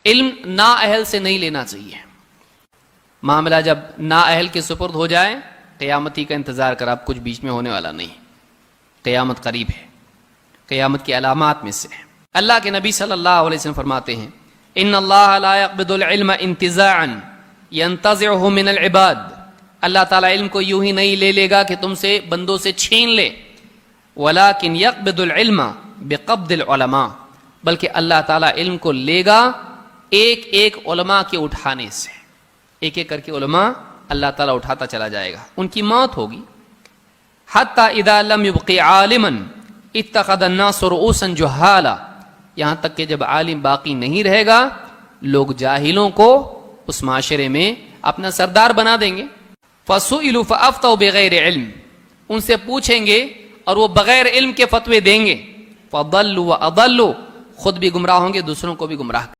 इल्म नाअहल से नहीं लेना चाहिए। मामला जब नाअहल के सुपुर्द हो जाए, क़यामती का इंतज़ार कर, अब कुछ बीच में होने वाला नहीं, क़यामत करीब है, क़यामत की अलामात में से है। अल्लाह के नबी सल्लल्लाहु अलैहि वसल्लम फरमाते हैं, इन्नल्लाह ला यक़बिदुल इल्म इंतिज़ाअन यंतज़िअहु मिनल इबाद। अल्लाह ताला इल्म को यूं ही नहीं ले लेगा कि तुमसे बंदों से छीन ले, वलाकिन यक़बिदुल इल्म बिक़ब्दिल उलमा, बल्कि अल्लाह ताला इल्म को लेगा एक एक उलमा के उठाने से। एक एक करके उलमा अल्लाह ताला उठाता चला जाएगा, उनकी मौत होगी। हत्ता इदा लम युबक़ि आलिमन इत्तख़ज़ अन्नासु रुऊसन जुहाला, यहाँ तक कि जब आलिम बाकी नहीं रहेगा, लोग जाहिलों को उस माशरे में अपना सरदार बना देंगे। फसुइलु फअफ्तौ बिगैर इल्म, उनसे पूछेंगे और वो बगैर इल्म के फतवे देंगे। फदल्लु व अदल्लु, खुद भी गुमराह होंगे, दूसरों को भी गुमराह